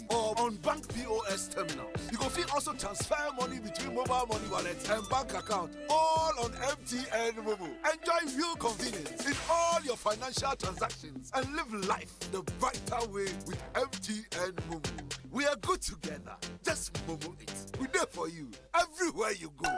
or on bank POS terminals. You can also transfer money between mobile money wallets and bank account, all on MTN Momo. Enjoy real convenience in all your financial transactions and live life the brighter way with MTN Momo. We are good together. Just Momo it. We're there for you everywhere you go.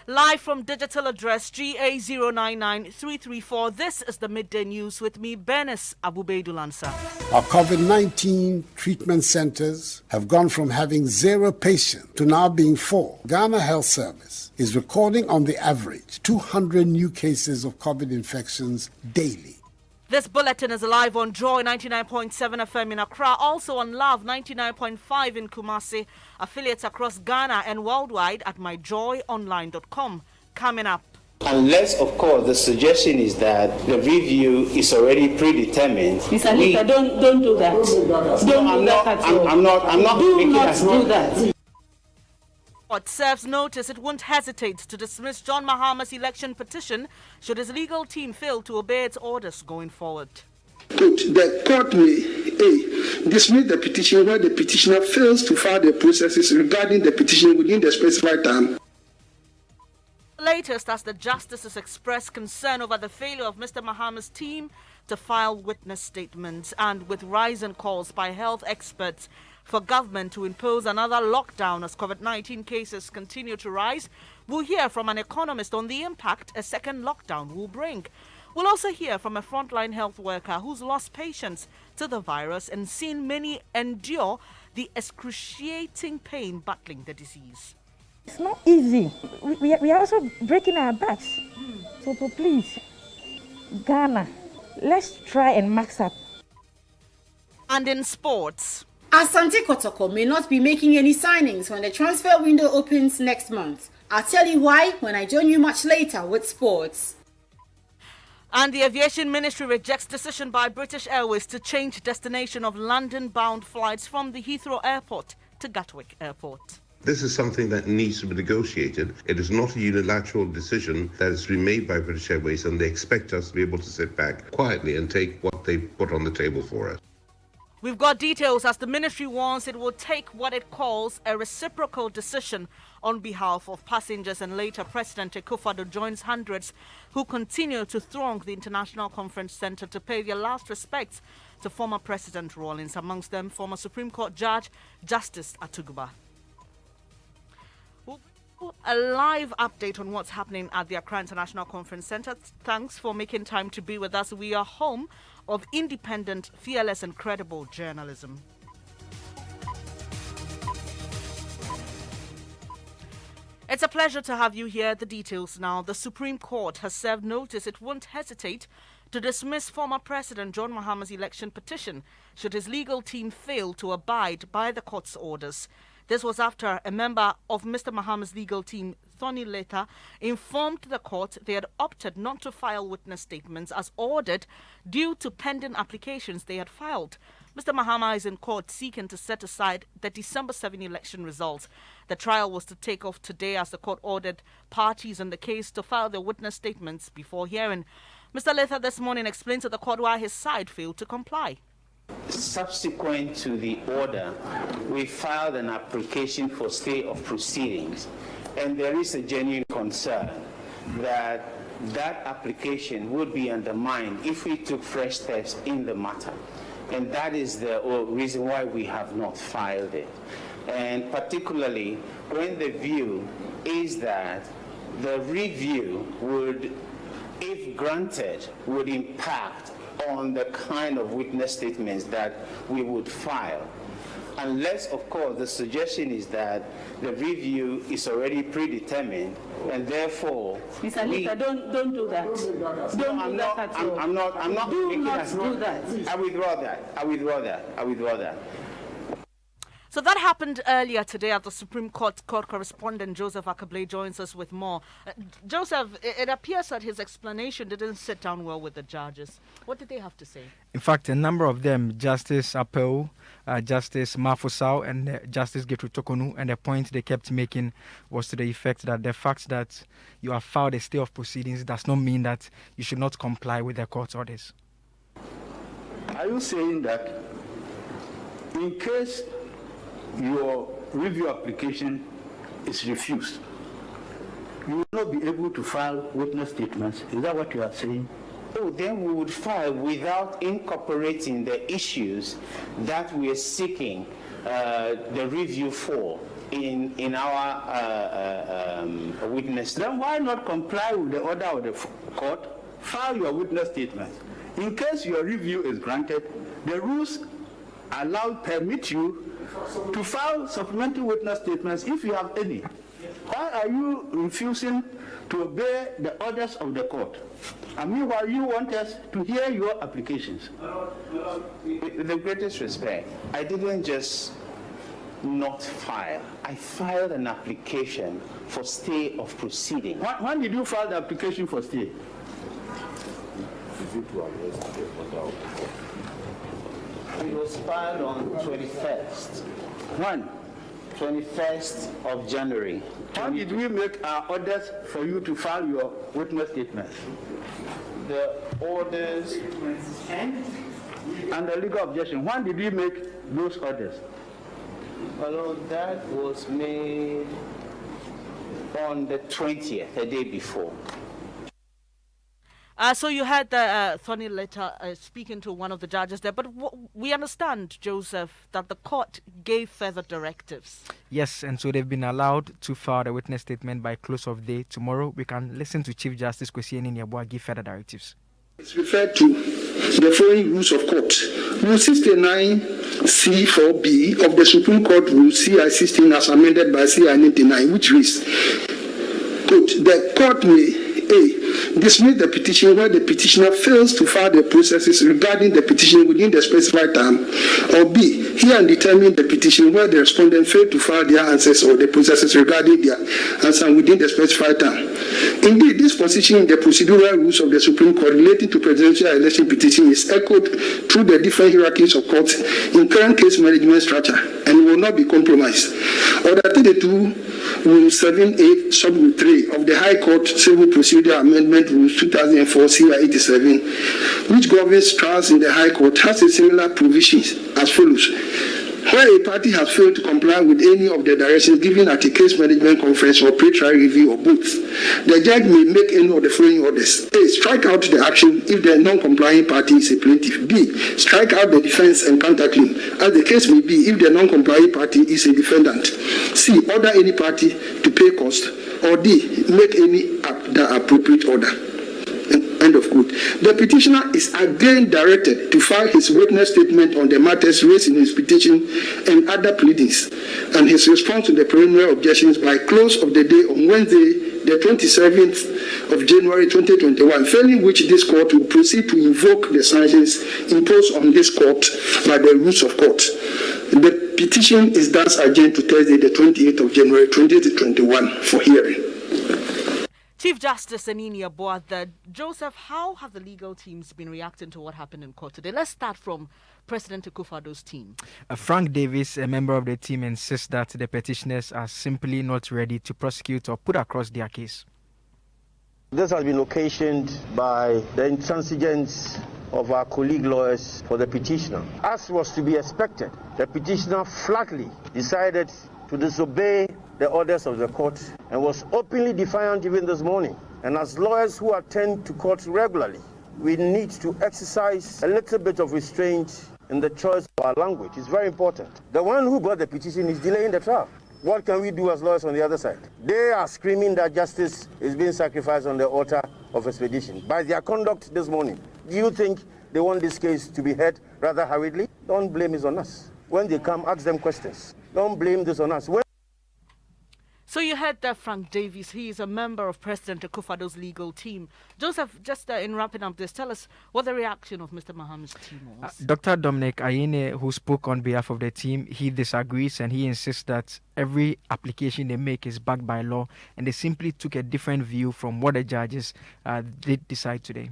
Live from digital address GA099334, this is the Midday News with me, Bernice Abubeidulansa. Our COVID-19 treatment centers have gone from having 0 patients to now being 4. Ghana Health Service is recording on the average 200 new cases of COVID infections daily. This bulletin is live on Joy 99.7 FM in Accra, also on Love 99.5 in Kumasi, affiliates across Ghana and worldwide at myjoyonline.com. Coming up. Unless, of course, the suggestion is that the review is already predetermined. Mr. Lita, don't do that. Don't do that. I'm not do not do that. Court serves notice it won't hesitate to dismiss John Mahama's election petition should his legal team fail to obey its orders going forward. Quote, the court may A. dismiss the petition where the petitioner fails to file the processes regarding the petition within the specified time. Latest as the justices expressed concern over the failure of Mr. Mahama's team to file witness statements, and with rising calls by health experts for government to impose another lockdown as COVID-19 cases continue to rise. We'll hear from an economist on the impact a second lockdown will bring. We'll also hear from a frontline health worker who's lost patience to the virus and seen many endure the excruciating pain battling the disease. It's not easy. We are also breaking our backs. So please, Ghana, let's try and max up. And in sports, Asante Kotoko may not be making any signings when the transfer window opens next month. I'll tell you why when I join you much later with sports. And the Aviation Ministry rejects decision by British Airways to change destination of London-bound flights from the Heathrow Airport to Gatwick Airport. This is something that needs to be negotiated. It is not a unilateral decision that has been made by British Airways, and they expect us to be able to sit back quietly and take what they put on the table for us. We've got details as the ministry warns it will take what it calls a reciprocal decision on behalf of passengers, and later President Akufo-Addo joins hundreds who continue to throng the International Conference Centre to pay their last respects to former President Rawlings, amongst them former Supreme Court Judge Justice Atuguba. A live update on what's happening at the Accra International Conference Centre. Thanks for making time to be with us. We are home of independent, fearless and credible journalism. It's a pleasure to have you here. The details now. The Supreme Court has served notice it won't hesitate to dismiss former President John Mahama's election petition should his legal team fail to abide by the court's orders. This was after a member of Mr. Mahama's legal team, Thony Letha, informed the court they had opted not to file witness statements as ordered due to pending applications they had filed. Mr. Mahama is in court seeking to set aside the December 7 election results. The trial was to take off today as the court ordered parties in the case to file their witness statements before hearing. Mr. Letha this morning explained to the court why his side failed to comply. Subsequent to the order, we filed an application for stay of proceedings, and there is a genuine concern that that application would be undermined if we took fresh steps in the matter. And that is the reason why we have not filed it. And particularly when the view is that the review would, if granted, would impact on the kind of witness statements that we would file. Unless, of course, the suggestion is that the review is already predetermined, and therefore... Mr. Lita, don't do that. I'm not do not do that. I withdraw that. So that happened earlier today at the Supreme Court. Court correspondent Joseph Akablay joins us with more. Joseph, it appears that his explanation didn't sit down well with the judges. What did they have to say? In fact, a number of them, Justice Apel, Justice Mafusau, and Justice Getru Tokonu, and the point they kept making was to the effect that the fact that you have filed a stay of proceedings does not mean that you should not comply with the court's orders. Are you saying that in case your review application is refused, you will not be able to file witness statements? Is that what you are saying? Oh, then we would file without incorporating the issues that we are seeking the review for in our witness. Then why not comply with the order of the court? File your witness statement. In case your review is granted, the rules permit you to file supplementary witness statements if you have any. Why are you refusing to obey the orders of the court? And meanwhile, you want us to hear your applications. With the greatest respect, I didn't just not file. I filed an application for stay of proceeding. When did you file the application for stay? It was filed on 21st. When? 21st of January. How did we make our orders for you to file your witness statement? The orders and the legal objection. When did we make those orders? Well, that was made on the 20th, the day before. So you had the Thorny letter speaking to one of the judges there, but we understand, Joseph, that the court gave further directives. Yes, and so they've been allowed to file the witness statement by close of day tomorrow. We can listen to Chief Justice Kwesi Niniabua give further directives. It's referred to the following rules of court. Rule 69C4B of the Supreme Court Rule CI 16 as amended by CI 99, which reads, quote, the court may A. Dismiss the petition where the petitioner fails to file the processes regarding the petition within the specified time, or B. Hear and determine the petition where the respondent failed to file their answers or the processes regarding their answer within the specified time. Indeed, this position in the procedural rules of the Supreme Court relating to presidential election petition is echoed through the different hierarchies of courts in current case management structure and will not be compromised. Order 32, Rule 7A, Sub-Rule 3 of the High Court Civil Procedure Amendment Rules 2004 CI 87, which governs trials in the High Court, has a similar provisions as follows. Where a party has failed to comply with any of the directions given at a case management conference or pre-trial review or both, the judge may make any of the following orders. A. Strike out the action if the non-compliant party is a plaintiff. B. Strike out the defense and counterclaim, as the case may be if the non-compliant party is a defendant. C. Order any party to pay cost. Or D. Make any the appropriate order. End of quote. The petitioner is again directed to file his witness statement on the matters raised in his petition and other pleadings, and his response to the preliminary objections by close of the day on Wednesday, the 27th of January 2021, failing which this court will proceed to invoke the sanctions imposed on this court by the rules of court. The petition is thus adjourned to Thursday, the 28th of January 2021 for hearing. Chief Justice Niniabua, Joseph, how have the legal teams been reacting to what happened in court today? Let's start from President Akufo-Addo's team. Frank Davis, a member of the team, insists that the petitioners are simply not ready to prosecute or put across their case. This has been occasioned by the intransigence of our colleague lawyers for the petitioner. As was to be expected, the petitioner flatly decided to disobey the orders of the court and was openly defiant even this morning. And as lawyers who attend to court regularly, we need to exercise a little bit of restraint in the choice of our language. It's very important. The one who brought the petition is delaying the trial. What can we do as lawyers on the other side? They are screaming that justice is being sacrificed on the altar of expedition by their conduct this morning. Do you think they want this case to be heard rather hurriedly? Don't blame it on us. When they come, ask them questions. Don't blame this on us. So you heard that Frank Davies, he is a member of President Akufo-Addo's legal team. Joseph, just in wrapping up this, tell us what the reaction of Mr. Mahama's team was. Dr. Dominic Ayine, who spoke on behalf of the team, he disagrees and he insists that every application they make is backed by law, and they simply took a different view from what the judges did decide today.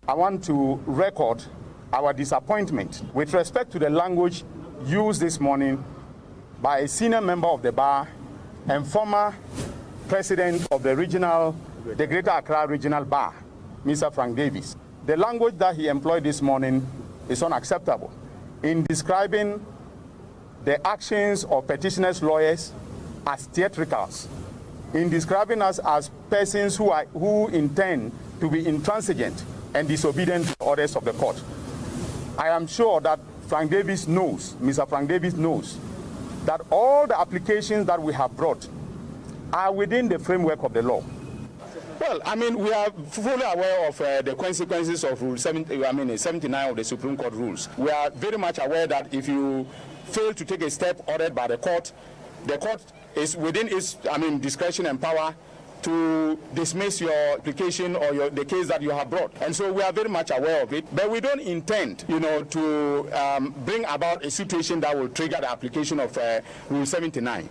I want to record our disappointment with respect to the language used this morning by a senior member of the bar and former president of the Greater Accra Regional Bar, Mr. Frank Davies. The language that he employed this morning is unacceptable in describing the actions of petitioners' lawyers as theatricals, in describing us as persons who intend to be intransigent and disobedient to orders of the court. I am sure that Mr. Frank Davies knows that all the applications that we have brought are within the framework of the law. Well, I mean, we are fully aware of the consequences of Rule 79 of the Supreme Court rules. We are very much aware that if you fail to take a step ordered by the court is within its discretion and power to dismiss your application or the case that you have brought. And so we are very much aware of it, but we don't intend, to bring about a situation that will trigger the application of Rule 79.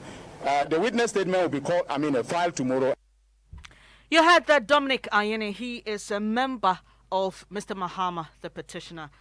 The witness statement will be filed tomorrow. You heard that Dominic Ayine, he is a member of Mr. Mahama, the petitioner,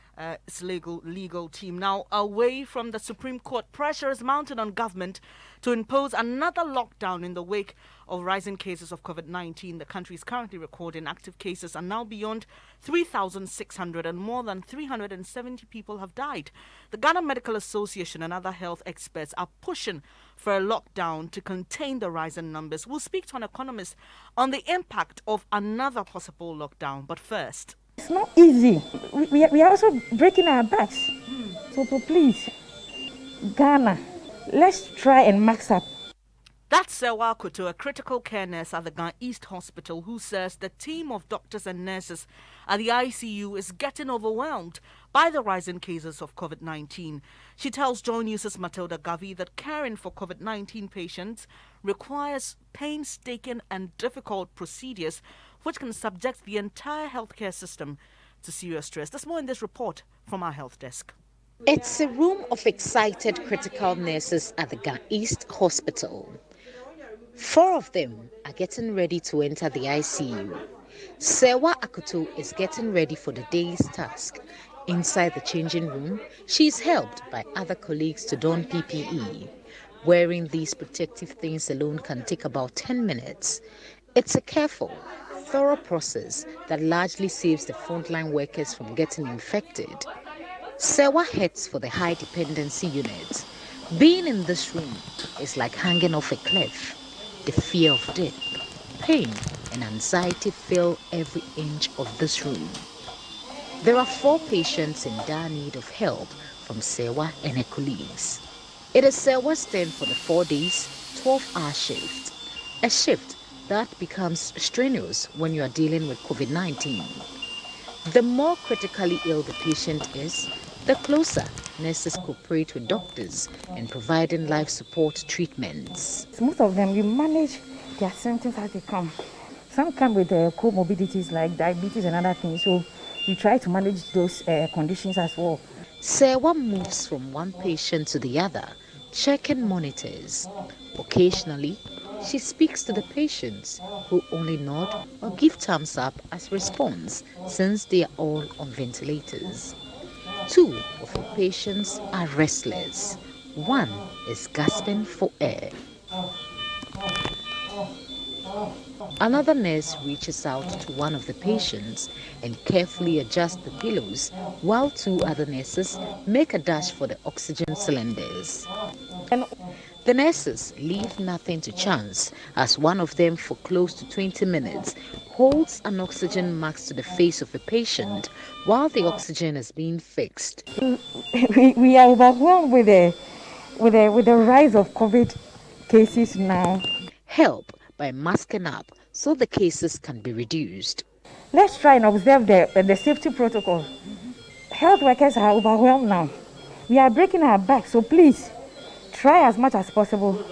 his legal team. Now, away from the Supreme Court, pressure is mounted on government to impose another lockdown in the wake of rising cases of COVID-19. The country is currently recording active cases are now beyond 3,600 and more than 370 people have died. The Ghana Medical Association and other health experts are pushing for a lockdown to contain the rising numbers. We'll speak to an economist on the impact of another possible lockdown. But first, it's not easy. We are also breaking our backs. So please, Ghana, let's try and max up. That's Sewa Kuto, a critical care nurse at the Ghana East Hospital, who says the team of doctors and nurses at the ICU is getting overwhelmed by the rising cases of COVID-19. She tells Joy News' Matilda Gavi that caring for COVID-19 patients requires painstaking and difficult procedures which can subject the entire healthcare system to serious stress. There's more in this report from our health desk. It's a room of excited critical nurses at the Ghana East Hospital. 4 of them are getting ready to enter the ICU. Sewa Akutu is getting ready for the day's task. Inside the changing room, she is helped by other colleagues to don PPE. Wearing these protective things alone can take about 10 minutes. It's a careful, thorough process that largely saves the frontline workers from getting infected. Sewa heads for the high dependency unit. Being in this room is like hanging off a cliff. The fear of death, pain, and anxiety fill every inch of this room. There are 4 patients in dire need of help from Sewa and her colleagues. It is Sewa's turn for the 4 days, 12-hour shift. A shift that becomes strenuous when you are dealing with COVID-19. The more critically ill the patient is, the closer nurses cooperate with doctors in providing life support treatments. Most of them, we manage their symptoms as they come. Some come with comorbidities like diabetes and other things, so we try to manage those conditions as well. Sewa moves from one patient to the other, checking monitors. Occasionally, she speaks to the patients, who only nod or give thumbs up as response, since they are all on ventilators. 2 of her patients are restless. 1 is gasping for air. Another nurse reaches out to one of the patients and carefully adjusts the pillows, while 2 other nurses make a dash for the oxygen cylinders. The nurses leave nothing to chance, as one of them, for close to 20 minutes, holds an oxygen mask to the face of a patient while the oxygen is being fixed. We are overwhelmed with the rise of COVID cases now. Help by masking up so the cases can be reduced. Let's try and observe the safety protocol. Health workers are overwhelmed now. We are breaking our backs, so please try as much as possible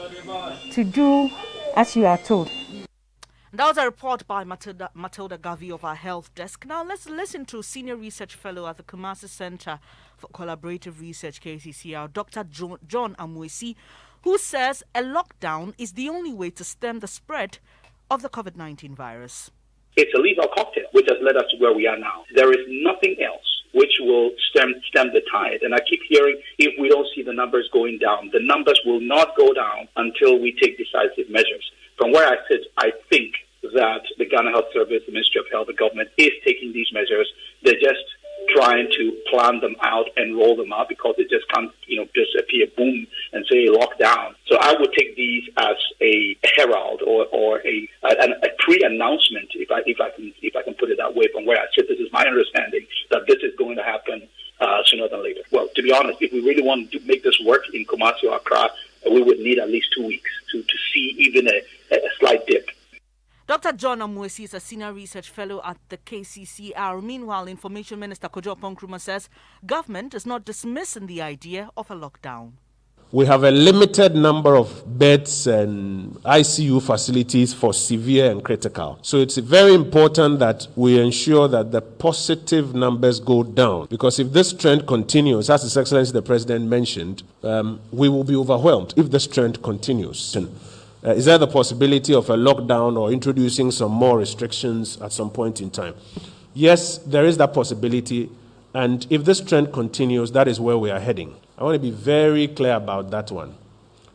to do as you are told. That was a report by Matilda Gavi of our health desk. Now let's listen to Senior Research Fellow at the Kumasi Center for Collaborative Research, KCCR, Dr. John Amwesi, who says a lockdown is the only way to stem the spread of the COVID-19 virus. It's a lethal cocktail, which has led us to where we are now. There is nothing else which will stem the tide. And I keep hearing, if we don't see the numbers going down, the numbers will not go down until we take decisive measures. From where I sit, I think that the Ghana Health Service, the Ministry of Health, the government is taking these measures. They're just trying to plan them out and roll them out because they just can't, just appear boom and say lockdown. So I would take these as a herald or a pre-announcement, if I can put it that way. From where I sit, this is my understanding that this is going to happen sooner than later. Well, to be honest, if we really want to make this work in Kumasi or Accra, we would need at least 2 weeks to see even a slight dip. Dr. John Amwesi is a Senior Research Fellow at the KCCR. Meanwhile, Information Minister Kojo Nkrumah says government is not dismissing the idea of a lockdown. We have a limited number of beds and ICU facilities for severe and critical. So it's very important that we ensure that the positive numbers go down. Because if this trend continues, as His Excellency the President mentioned, we will be overwhelmed if this trend continues. Is there the possibility of a lockdown or introducing some more restrictions at some point in time? Yes, there is that possibility. And if this trend continues, that is where we are heading. I want to be very clear about that one.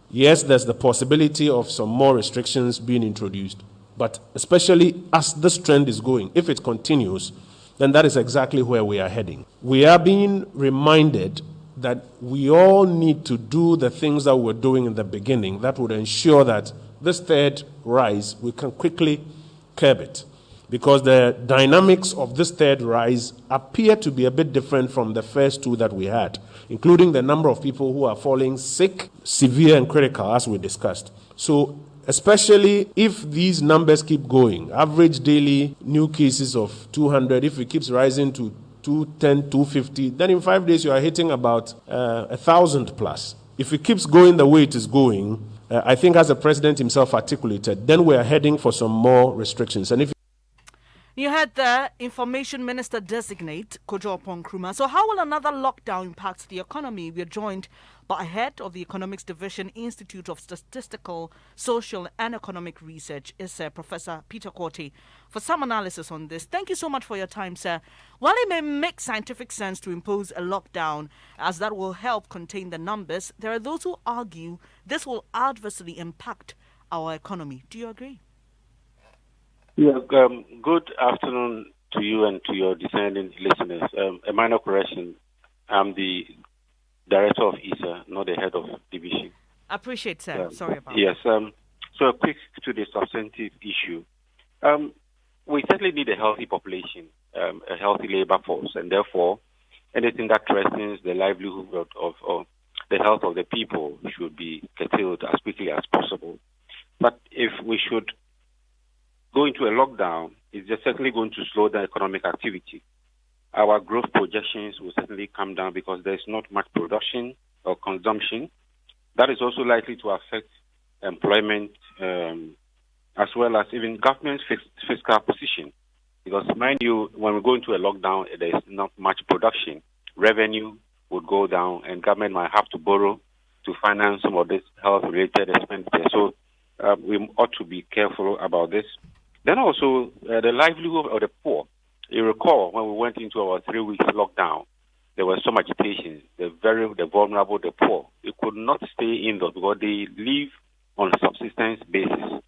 Yes, there's the possibility of some more restrictions being introduced. But especially as this trend is going, if it continues, then that is exactly where we are heading. We are being reminded that we all need to do the things that we're doing in the beginning that would ensure that this third rise, we can quickly curb it. Because the dynamics of this third rise appear to be a bit different from the first two that we had, including the number of people who are falling sick, severe and critical, as we discussed. So especially if these numbers keep going, average daily new cases of 200, if it keeps rising to 210, 250, then in 5 days you are hitting about 1,000 plus. If it keeps going the way it is going, I think as the President himself articulated, then we are heading for some more restrictions. And if you had the Information Minister designate Kojo Nkrumah. So how will another lockdown impact the economy? We are joined by head of the Economics Division, Institute of Statistical, Social and Economic Research, is Professor Peter Korte, for some analysis on this. Thank you so much for your time, sir. While it may make scientific sense to impose a lockdown, as that will help contain the numbers, there are those who argue this will adversely impact our economy. Do you agree? Yeah, good afternoon to you and to your discerning listeners. A minor correction. I'm the director of ESA, not the head of division. I appreciate, sir. Sorry about yes, so a quick to the substantive issue. We certainly need a healthy population, a healthy labor force, and therefore anything that threatens the livelihood of the health of the people should be curtailed as quickly as possible. But if we should go into a lockdown, it's just certainly going to slow down economic activity. Our growth projections will certainly come down because there's not much production or consumption. That is also likely to affect employment as well as even government's fiscal position. Because mind you, when we go into a lockdown, there's not much production. Revenue would go down and government might have to borrow to finance some of this health-related expenditure. So we ought to be careful about this. Then also the livelihood of the poor. You recall when we went into our 3 weeks lockdown, there was some agitation. The vulnerable, the poor, they could not stay indoors because they live on a subsistence basis.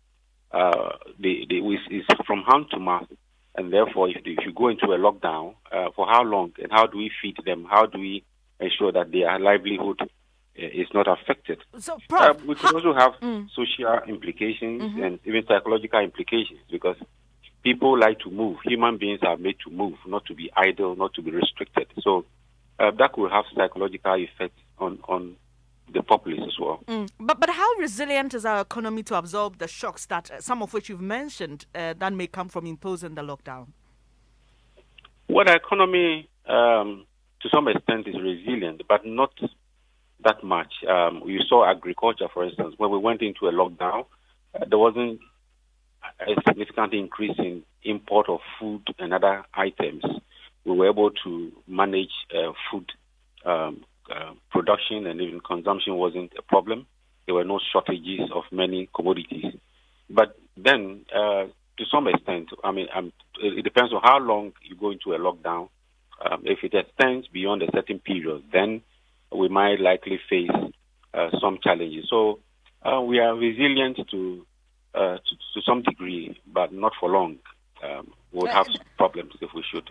It's from hand to mouth, and therefore, if you go into a lockdown, for how long and how do we feed them? How do we ensure that their livelihood is not affected? So, we could also have social implications and even psychological implications because people like to move. Human beings are made to move, not to be idle, not to be restricted. So that could have psychological effects on the populace as well. But how resilient is our economy to absorb the shocks that some of which you've mentioned that may come from imposing the lockdown? Well, the economy to some extent is resilient, but not that much. We saw agriculture, for instance, when we went into a lockdown, there wasn't a significant increase in import of food and other items. We were able to manage food production, and even consumption wasn't a problem. There were no shortages of many commodities. But then, to some extent, it depends on how long you go into a lockdown. If it extends beyond a certain period, then we might likely face some challenges. So we are resilient to some degree, but not for long. We would have problems if we should.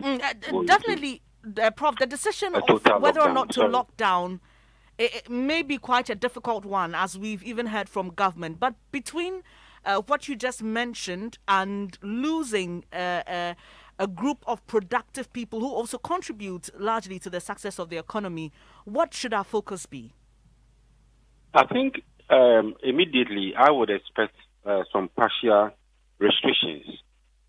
Definitely, Prof, the decision of whether or not to lock down it may be quite a difficult one, as we've even heard from government. But between what you just mentioned and losing a group of productive people who also contribute largely to the success of the economy, what should our focus be? I think immediately I would expect some partial restrictions,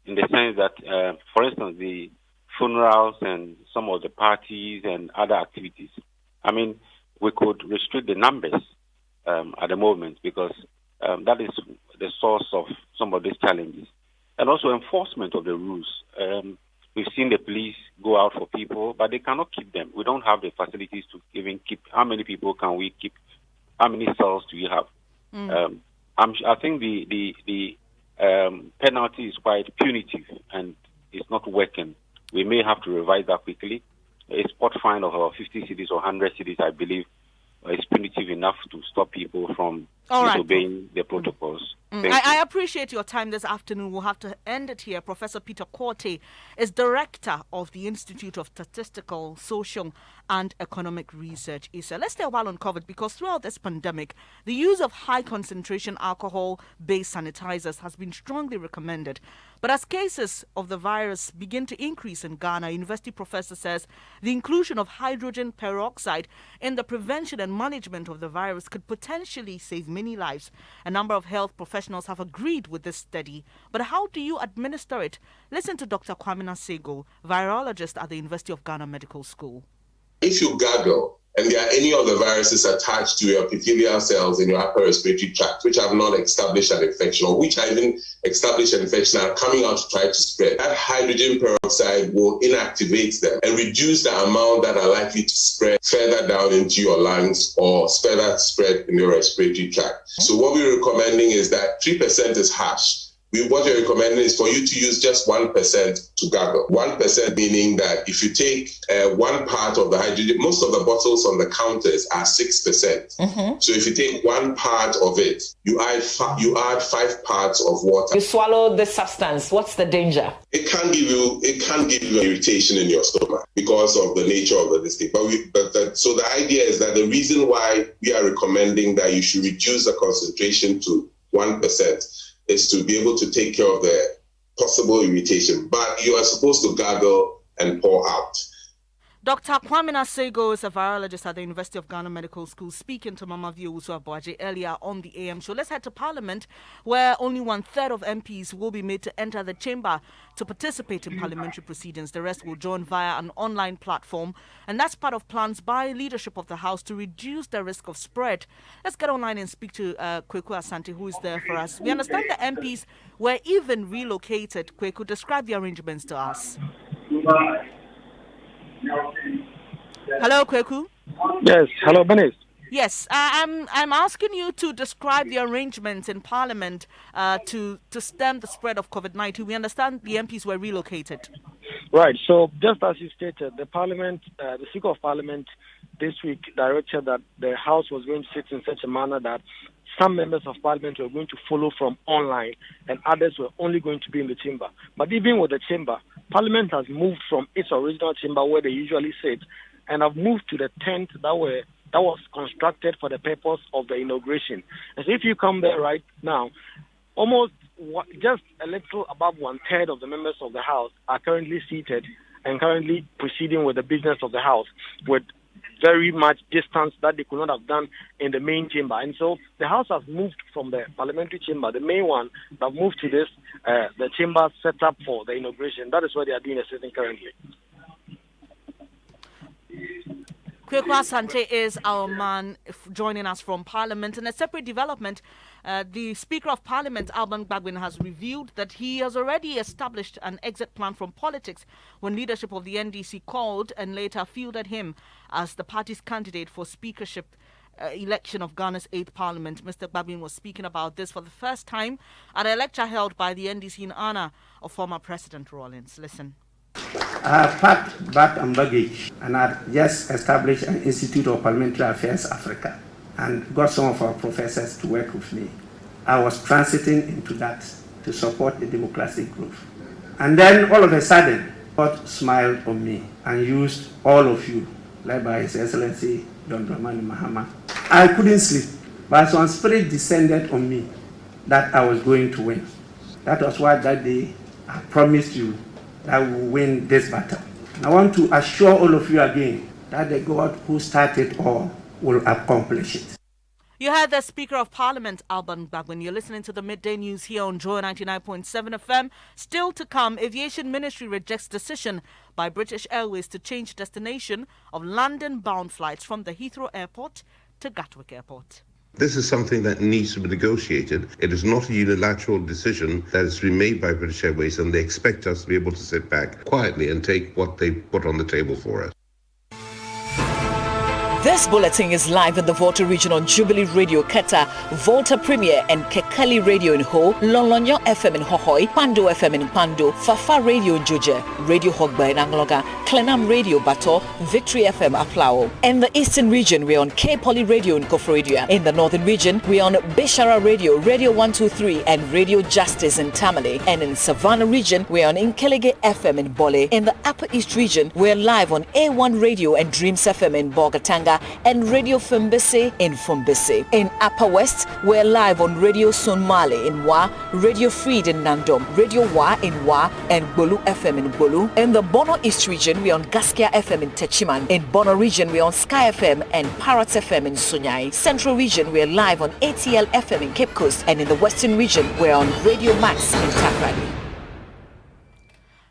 in the sense that, for instance, the funerals and some of the parties and other activities. We could restrict the numbers at the moment, because that is the source of some of these challenges. And also enforcement of the rules. We've seen the police go out for people, but they cannot keep them. We don't have the facilities to even keep. How many people can we keep? How many cells do we have? I think the penalty is quite punitive and it's not working. We may have to revise that quickly. A spot fine of about 50 cities or 100 cities, I believe, is punitive enough to stop people from disobeying the protocols. I appreciate your time this afternoon. We'll have to end it here. Professor Peter Korte is Director of the Institute of Statistical, Social and Economic Research, ISA. Let's stay a while on COVID, because throughout this pandemic, the use of high-concentration alcohol-based sanitizers has been strongly recommended. But as cases of the virus begin to increase in Ghana, a university professor says the inclusion of hydrogen peroxide in the prevention and management of the virus could potentially save many lives. A number of health professionals have agreed with this study. But how do you administer it? Listen to Dr. Kwamina Sego, virologist at the University of Ghana Medical School. If you gargle and there are any of the viruses attached to your epithelial cells in your upper respiratory tract, which have not established an infection, or which have even established an infection and are coming out to try to spread, that hydrogen peroxide will inactivate them and reduce the amount that are likely to spread further down into your lungs or further spread in your respiratory tract. So what we're recommending is that 3% is harsh. What we're recommending is for you to use just 1% to gargle. 1% meaning that if you take 1 part of the hydrogen, most of the bottles on the counters are 6%. So if you take 1 part of it, you add 5 parts of water. You swallow the substance. What's the danger? It can give you irritation in your stomach because of the nature of this thing. So the idea is that the reason why we are recommending that you should reduce the concentration to 1% is to be able to take care of the possible irritation. But you are supposed to gargle and pour out. Dr. Kwamina Sego is a virologist at the University of Ghana Medical School, speaking to Mama Viewusu Abuaje earlier on the AM show. Let's head to Parliament, where only 1/3 of MPs will be made to enter the chamber to participate in parliamentary proceedings. The rest will join via an online platform, and that's part of plans by leadership of the House to reduce the risk of spread. Let's get online and speak to Kweku Asante, who is there for us. We understand the MPs were even relocated. Kweku, describe the arrangements to us. Hello, Kweku. Yes, hello, Benis. Yes, I'm asking you to describe the arrangements in Parliament to stem the spread of COVID-19. We understand the MPs were relocated. Right. So just as you stated, the Parliament, the Speaker of Parliament this week directed that the House was going to sit in such a manner that some members of Parliament were going to follow from online and others were only going to be in the chamber. But even with the chamber, Parliament has moved from its original chamber where they usually sit and have moved to the tent that was constructed for the purpose of the inauguration. And so if you come there right now, almost just a little above 1/3 of the members of the House are currently seated and currently proceeding with the business of the House with very much distance that they could not have done in the main chamber. And so the House has moved from the parliamentary chamber, the main one, have moved to this, the chamber set up for the inauguration. That is where they are doing the sitting currently. Kweku Asante is our man joining us from Parliament. In a separate development, the Speaker of Parliament, Alban Gbagwin, has revealed that he has already established an exit plan from politics when leadership of the NDC called and later fielded him as the party's candidate for speakership election of Ghana's 8th Parliament. Mr. Gbagwin was speaking about this for the first time at a lecture held by the NDC in honor of former President Rawlings. Listen. I have packed bag and baggage and had just established an Institute of Parliamentary Affairs Africa and got some of our professors to work with me. I was transiting into that to support the democratic growth. And then all of a sudden, God smiled on me and used all of you, led by His Excellency John Dramani Mahama. I couldn't sleep, but some spirit descended on me that I was going to win. That was why that day I promised you that we will win this battle. And I want to assure all of you again that the God who started all will accomplish it. You heard the Speaker of Parliament, Alban Gbagwin. You're listening to the Midday News here on Joy 99.7 FM. Still to come, Aviation Ministry rejects decision by British Airways to change destination of London-bound flights from the Heathrow Airport to Gatwick Airport. This is something that needs to be negotiated. It is not a unilateral decision that has been made by British Airways, and they expect us to be able to sit back quietly and take what they put on the table for us. This bulletin is live in the Volta region on Jubilee Radio Keta, Volta Premier and Kekali Radio in Ho, Lolonyo FM in Hohoi, Pando FM in Pando, Fafa Radio in Joje, Radio Hogba in Angloga, Klenam Radio Bato, Victory FM Aplao. In the Eastern region, we're on K Poly Radio in Kofrodia. In the Northern region, we're on Bishara Radio, Radio 123 and Radio Justice in Tamale. And in Savannah region, we're on Inkelege FM in Bole. In the Upper East region, we're live on A1 Radio and Dreams FM in Bogatanga and Radio Fumbese in Fumbese. In Upper West, we're live on Radio Sonmale in Wa, Radio Freed in Nandom, Radio Wa in Wa, and Bolu FM in Bolu. In the Bono East region, we're on Gaskia FM in Techiman. In Bono region, we're on Sky FM and Parrot FM in Sunyai. Central region, we're live on ATL FM in Cape Coast. And in the Western region, we're on Radio Max in Takrady.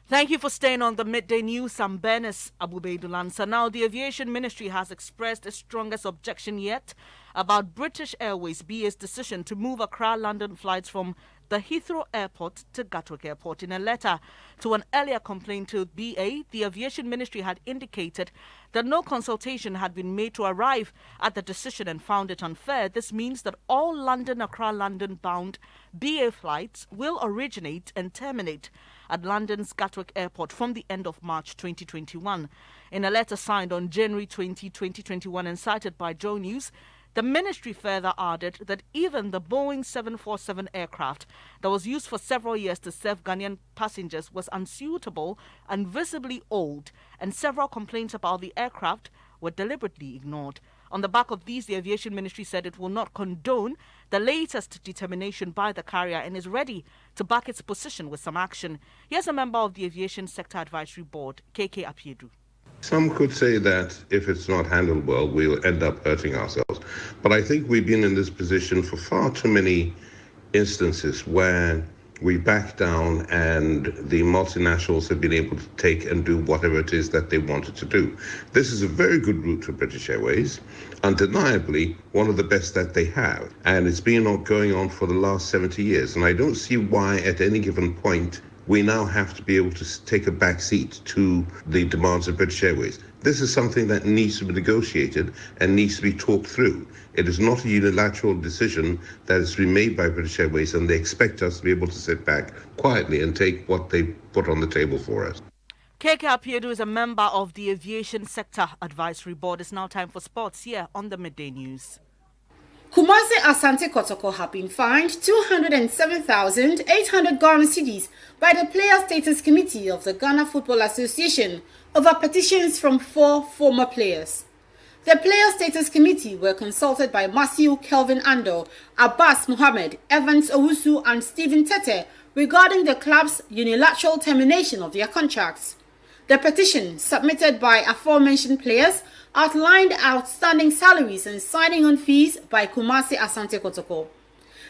Thank you for staying on the Midday News. I'm Bernice Abubeidulansa. Now, the Aviation Ministry has expressed its strongest objection yet about British Airways BA's decision to move Accra-London flights from the Heathrow Airport to Gatwick Airport. In a letter to an earlier complaint to BA, the Aviation Ministry had indicated that no consultation had been made to arrive at the decision and found it unfair. This means that all London-Accra-London bound BA flights will originate and terminate at London's Gatwick Airport from the end of March 2021. In a letter signed on January 20, 2021 and cited by Joe News, the ministry further added that even the Boeing 747 aircraft that was used for several years to serve Ghanaian passengers was unsuitable and visibly old, and several complaints about the aircraft were deliberately ignored. On the back of these, the Aviation Ministry said it will not condone the latest determination by the carrier and is ready to back its position with some action. Here's a member of the Aviation Sector Advisory Board, KK Apiedu. Some could say that if it's not handled well, we'll end up hurting ourselves. But I think we've been in this position for far too many instances where we back down and the multinationals have been able to take and do whatever it is that they wanted to do. This is a very good route for British Airways, undeniably one of the best that they have. And it's been going on for the last 70 years. And I don't see why at any given point we now have to be able to take a back seat to the demands of British Airways. This is something that needs to be negotiated and needs to be talked through. It is not a unilateral decision that has been made by British Airways, and they expect us to be able to sit back quietly and take what they put on the table for us. KK Apiedu is a member of the Aviation Sector Advisory Board. It's now time for sports here on the Midday News. Kumasi Asante Kotoko have been fined 207,800 Ghana cedis by the Player Status Committee of the Ghana Football Association over petitions from 4 former players. The Player Status Committee were consulted by Matthew Kelvin Ando, Abbas Mohammed, Evans Owusu and Stephen Tete regarding the club's unilateral termination of their contracts. The petition, submitted by aforementioned players, outlined outstanding salaries and signing on fees by Kumasi Asante Kotoko.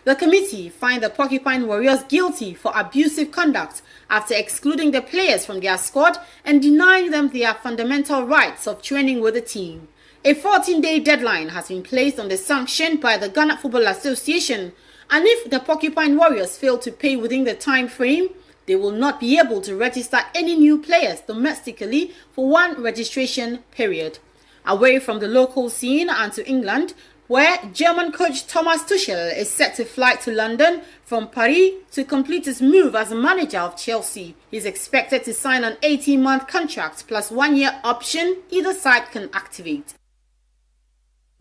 The committee fined the Porcupine Warriors guilty for abusive conduct after excluding the players from their squad and denying them their fundamental rights of training with the team. A 14-day deadline has been placed on the sanction by the Ghana Football Association, and if the Porcupine Warriors fail to pay within the time frame, they will not be able to register any new players domestically for one registration period. Away from the local scene and to England, where German coach Thomas Tuchel is set to fly to London from Paris to complete his move as manager of Chelsea. He's expected to sign an 18-month contract plus 1-year option either side can activate.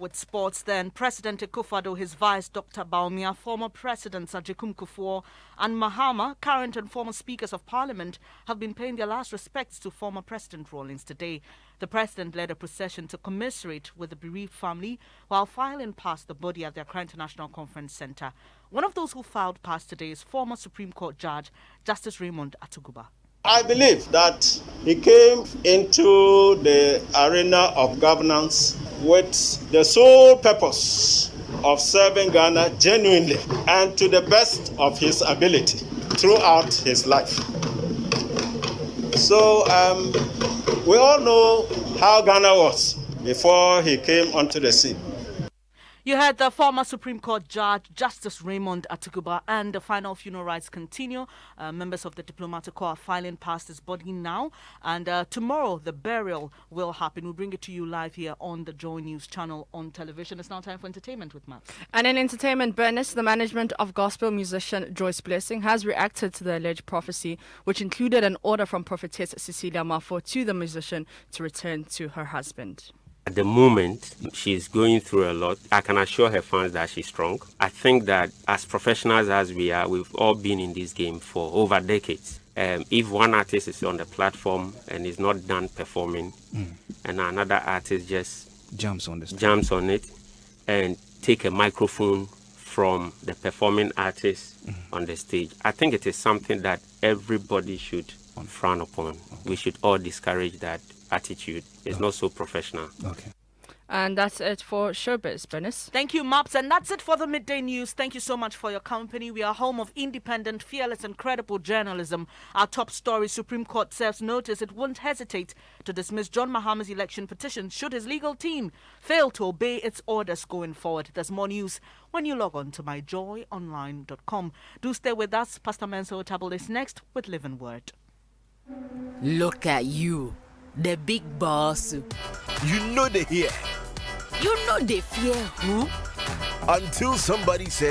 With sports then, President Akufo-Addo, his vice Dr. Bawumia, former Presidents Ajekum Kufuor and Mahama, current and former Speakers of Parliament, have been paying their last respects to former President Rawlings today. The President led a procession to commiserate with the bereaved family while filing past the body at the Accra International Conference Centre. One of those who filed past today is former Supreme Court Judge Justice Raymond Atuguba. I believe that he came into the arena of governance with the sole purpose of serving Ghana genuinely and to the best of his ability throughout his life. So we all know how Ghana was before he came onto the scene. You heard the former Supreme Court Judge Justice Raymond Atuguba, and the final funeral rites continue. Members of the diplomatic corps are filing past his body now, and tomorrow the burial will happen. We'll bring it to you live here on the Joy News channel on television. It's now time for entertainment with Matt. And in entertainment, Bernice, the management of gospel musician Joyce Blessing has reacted to the alleged prophecy, which included an order from prophetess Cecilia Mafo to the musician to return to her husband. At the moment, she's going through a lot. I can assure her fans that she's strong. I think that as professionals as we are, we've all been in this game for over decades. If one artist is on the platform and is not done performing, and another artist just jumps on it and take a microphone from the performing artist on the stage, I think it is something that everybody should frown upon. We should all discourage that attitude. It's not so professional. Okay. And that's it for Showbiz, Bernice. Thank you, Maps. And that's it for the Midday News. Thank you so much for your company. We are home of independent, fearless and credible journalism. Our top story, Supreme Court serves notice it won't hesitate to dismiss John Mahama's election petition should his legal team fail to obey its orders going forward. There's more news when you log on to myjoyonline.com. Do stay with us. Pastor Menso Table is next with Living Word. Look at you. The big boss. You know they hear. You know they fear who? Until somebody says